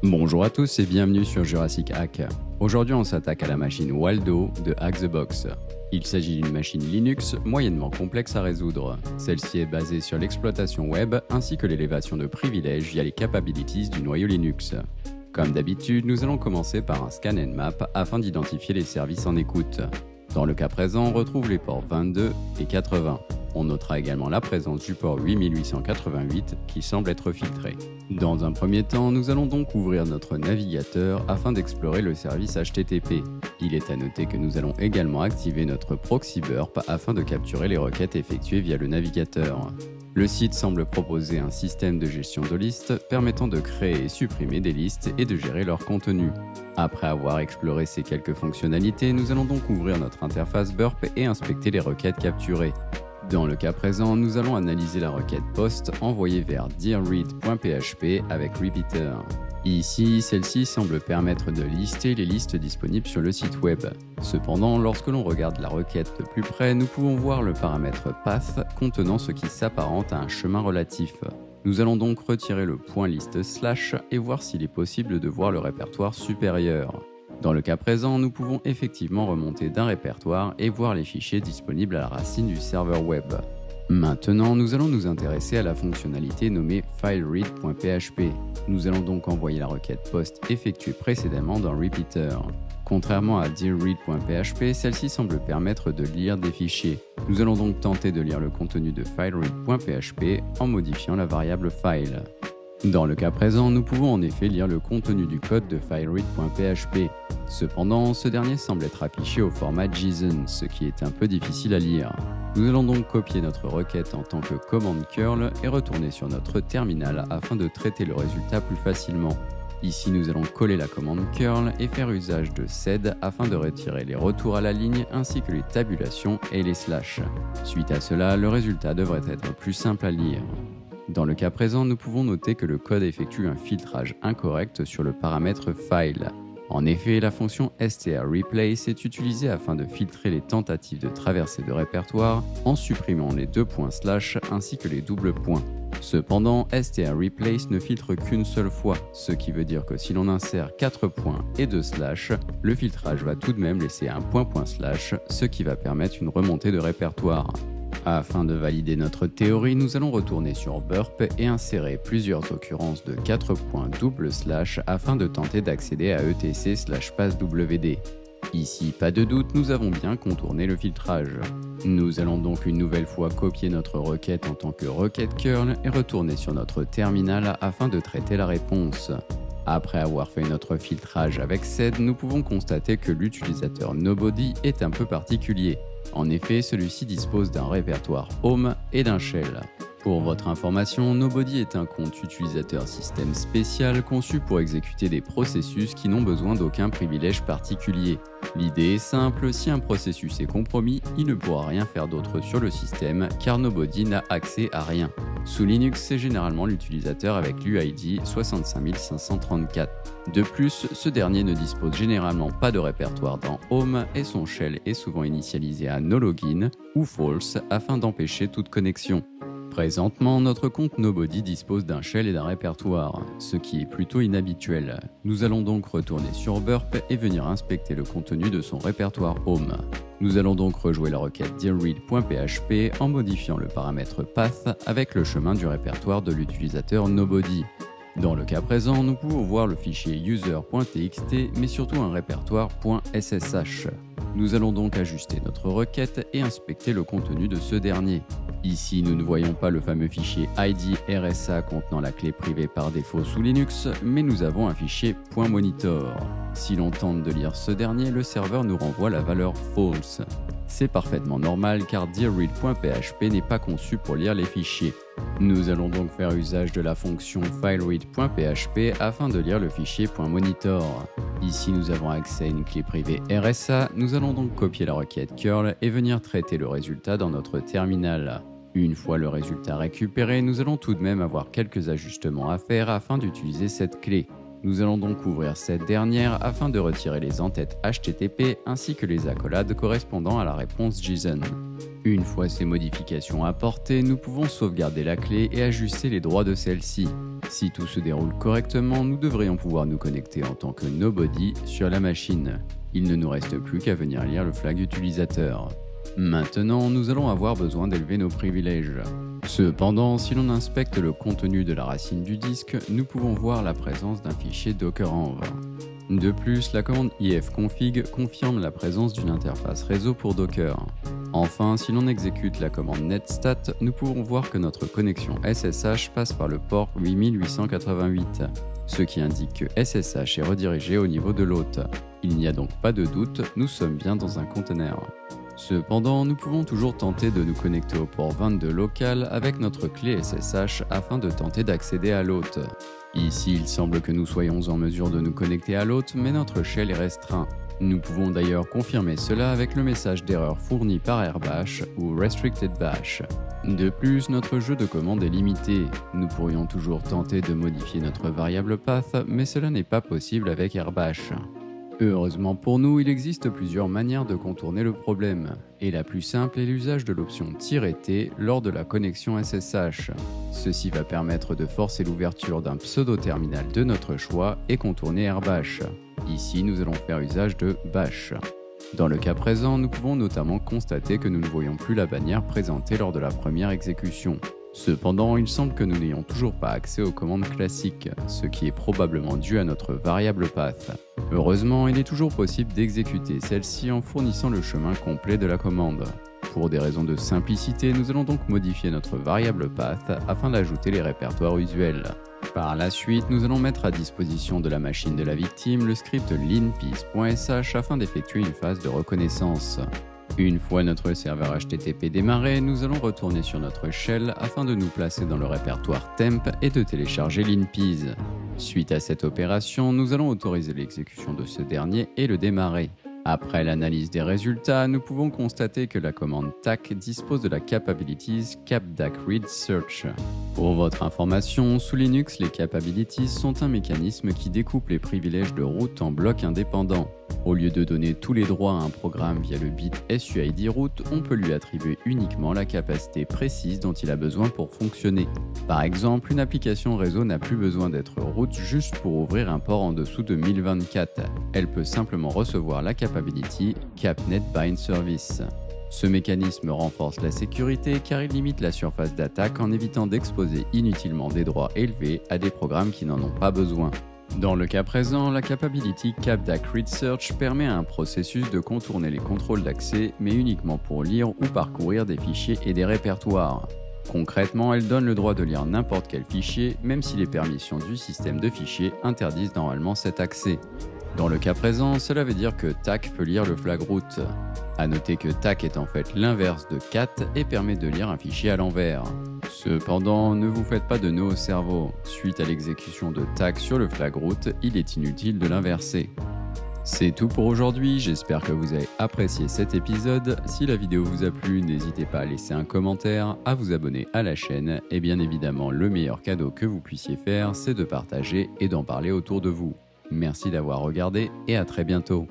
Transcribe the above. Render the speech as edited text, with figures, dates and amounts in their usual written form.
Bonjour à tous et bienvenue sur Jurassic Hack. Aujourd'hui on s'attaque à la machine Waldo de Hack the Box. Il s'agit d'une machine Linux moyennement complexe à résoudre. Celle-ci est basée sur l'exploitation web ainsi que l'élévation de privilèges via les capabilities du noyau Linux. Comme d'habitude, nous allons commencer par un scan and map afin d'identifier les services en écoute. Dans le cas présent, on retrouve les ports 22 et 80. On notera également la présence du port 8888 qui semble être filtré. Dans un premier temps, nous allons donc ouvrir notre navigateur afin d'explorer le service HTTP. Il est à noter que nous allons également activer notre proxy burp afin de capturer les requêtes effectuées via le navigateur. Le site semble proposer un système de gestion de listes permettant de créer et supprimer des listes et de gérer leur contenu. Après avoir exploré ces quelques fonctionnalités, nous allons donc ouvrir notre interface burp et inspecter les requêtes capturées. Dans le cas présent, nous allons analyser la requête post envoyée vers dirread.php avec repeater. Ici, celle-ci semble permettre de lister les listes disponibles sur le site web. Cependant, lorsque l'on regarde la requête de plus près, nous pouvons voir le paramètre path contenant ce qui s'apparente à un chemin relatif. Nous allons donc retirer le point list slash et voir s'il est possible de voir le répertoire supérieur. Dans le cas présent, nous pouvons effectivement remonter d'un répertoire et voir les fichiers disponibles à la racine du serveur web. Maintenant, nous allons nous intéresser à la fonctionnalité nommée fileread.php. Nous allons donc envoyer la requête post effectuée précédemment dans repeater. Contrairement à dirread.php, celle-ci semble permettre de lire des fichiers. Nous allons donc tenter de lire le contenu de fileread.php en modifiant la variable file. Dans le cas présent, nous pouvons en effet lire le contenu du code de fileread.php. Cependant, ce dernier semble être affiché au format JSON, ce qui est un peu difficile à lire. Nous allons donc copier notre requête en tant que commande curl et retourner sur notre terminal afin de traiter le résultat plus facilement. Ici, nous allons coller la commande curl et faire usage de sed afin de retirer les retours à la ligne ainsi que les tabulations et les slash. Suite à cela, le résultat devrait être plus simple à lire. Dans le cas présent, nous pouvons noter que le code effectue un filtrage incorrect sur le paramètre file. En effet, la fonction strreplace est utilisée afin de filtrer les tentatives de traversée de répertoire en supprimant les deux points slash ainsi que les doubles points. Cependant, strreplace ne filtre qu'une seule fois, ce qui veut dire que si l'on insère 4 points et 2 slash, le filtrage va tout de même laisser un point slash, ce qui va permettre une remontée de répertoire. Afin de valider notre théorie, nous allons retourner sur burp et insérer plusieurs occurrences de 4 points double slash afin de tenter d'accéder à etc/passwd. Ici, pas de doute, nous avons bien contourné le filtrage. Nous allons donc une nouvelle fois copier notre requête en tant que requête curl et retourner sur notre terminal afin de traiter la réponse. Après avoir fait notre filtrage avec sed, nous pouvons constater que l'utilisateur Nobody est un peu particulier. En effet, celui-ci dispose d'un répertoire Home et d'un shell. Pour votre information, Nobody est un compte utilisateur système spécial conçu pour exécuter des processus qui n'ont besoin d'aucun privilège particulier. L'idée est simple, si un processus est compromis, il ne pourra rien faire d'autre sur le système car Nobody n'a accès à rien. Sous Linux, c'est généralement l'utilisateur avec l'UID 65534. De plus, ce dernier ne dispose généralement pas de répertoire dans Home et son shell est souvent initialisé à NoLogin ou False afin d'empêcher toute connexion. Présentement, notre compte Nobody dispose d'un shell et d'un répertoire, ce qui est plutôt inhabituel. Nous allons donc retourner sur burp et venir inspecter le contenu de son répertoire Home. Nous allons donc rejouer la requête dirread.php en modifiant le paramètre path avec le chemin du répertoire de l'utilisateur Nobody. Dans le cas présent, nous pouvons voir le fichier user.txt mais surtout un répertoire .ssh. Nous allons donc ajuster notre requête et inspecter le contenu de ce dernier. Ici, nous ne voyons pas le fameux fichier ID RSA contenant la clé privée par défaut sous Linux, mais nous avons un fichier .monitor. Si l'on tente de lire ce dernier, le serveur nous renvoie la valeur false. C'est parfaitement normal car dirread.php n'est pas conçu pour lire les fichiers. Nous allons donc faire usage de la fonction fileread.php afin de lire le fichier .monitor. Ici, nous avons accès à une clé privée RSA, nous allons donc copier la requête curl et venir traiter le résultat dans notre terminal. Une fois le résultat récupéré, nous allons tout de même avoir quelques ajustements à faire afin d'utiliser cette clé. Nous allons donc ouvrir cette dernière afin de retirer les entêtes HTTP ainsi que les accolades correspondant à la réponse JSON. Une fois ces modifications apportées, nous pouvons sauvegarder la clé et ajuster les droits de celle-ci. Si tout se déroule correctement, nous devrions pouvoir nous connecter en tant que nobody sur la machine. Il ne nous reste plus qu'à venir lire le flag utilisateur. Maintenant, nous allons avoir besoin d'élever nos privilèges. Cependant, si l'on inspecte le contenu de la racine du disque, nous pouvons voir la présence d'un fichier Dockerenv. De plus, la commande ifconfig confirme la présence d'une interface réseau pour Docker. Enfin, si l'on exécute la commande netstat, nous pouvons voir que notre connexion SSH passe par le port 8888, ce qui indique que SSH est redirigé au niveau de l'hôte. Il n'y a donc pas de doute, nous sommes bien dans un conteneur. Cependant, nous pouvons toujours tenter de nous connecter au port 22 local avec notre clé SSH afin de tenter d'accéder à l'hôte. Ici, il semble que nous soyons en mesure de nous connecter à l'hôte, mais notre shell est restreint. Nous pouvons d'ailleurs confirmer cela avec le message d'erreur fourni par airbash ou restricted bash. De plus, notre jeu de commande est limité. Nous pourrions toujours tenter de modifier notre variable path, mais cela n'est pas possible avec airbash. Heureusement pour nous, il existe plusieurs manières de contourner le problème, et la plus simple est l'usage de l'option "-t" lors de la connexion SSH. Ceci va permettre de forcer l'ouverture d'un pseudo-terminal de notre choix et contourner airbash. Ici, nous allons faire usage de bash. Dans le cas présent, nous pouvons notamment constater que nous ne voyons plus la bannière présentée lors de la première exécution. Cependant, il semble que nous n'ayons toujours pas accès aux commandes classiques, ce qui est probablement dû à notre variable path. Heureusement, il est toujours possible d'exécuter celle-ci en fournissant le chemin complet de la commande. Pour des raisons de simplicité, nous allons donc modifier notre variable path afin d'ajouter les répertoires usuels. Par la suite, nous allons mettre à disposition de la machine de la victime le script linpiece.sh afin d'effectuer une phase de reconnaissance. Une fois notre serveur HTTP démarré, nous allons retourner sur notre shell afin de nous placer dans le répertoire temp et de télécharger linpiece. Suite à cette opération, nous allons autoriser l'exécution de ce dernier et le démarrer. Après l'analyse des résultats, nous pouvons constater que la commande tac dispose de la capabilities capdacreadsearch. Pour votre information, sous Linux, les capabilities sont un mécanisme qui découpe les privilèges de route en blocs indépendants. Au lieu de donner tous les droits à un programme via le bit SUID root, on peut lui attribuer uniquement la capacité précise dont il a besoin pour fonctionner. Par exemple, une application réseau n'a plus besoin d'être root juste pour ouvrir un port en dessous de 1024. Elle peut simplement recevoir la capability capnetbindservice. Ce mécanisme renforce la sécurité car il limite la surface d'attaque en évitant d'exposer inutilement des droits élevés à des programmes qui n'en ont pas besoin. Dans le cas présent, la capability capdacreadsearch permet à un processus de contourner les contrôles d'accès, mais uniquement pour lire ou parcourir des fichiers et des répertoires. Concrètement, elle donne le droit de lire n'importe quel fichier, même si les permissions du système de fichiers interdisent normalement cet accès. Dans le cas présent, cela veut dire que tac peut lire le flag root. A noter que tac est en fait l'inverse de cat et permet de lire un fichier à l'envers. Cependant, ne vous faites pas de nœud au cerveau. Suite à l'exécution de tac sur le flag root, il est inutile de l'inverser. C'est tout pour aujourd'hui, j'espère que vous avez apprécié cet épisode. Si la vidéo vous a plu, n'hésitez pas à laisser un commentaire, à vous abonner à la chaîne et bien évidemment le meilleur cadeau que vous puissiez faire, c'est de partager et d'en parler autour de vous. Merci d'avoir regardé et à très bientôt.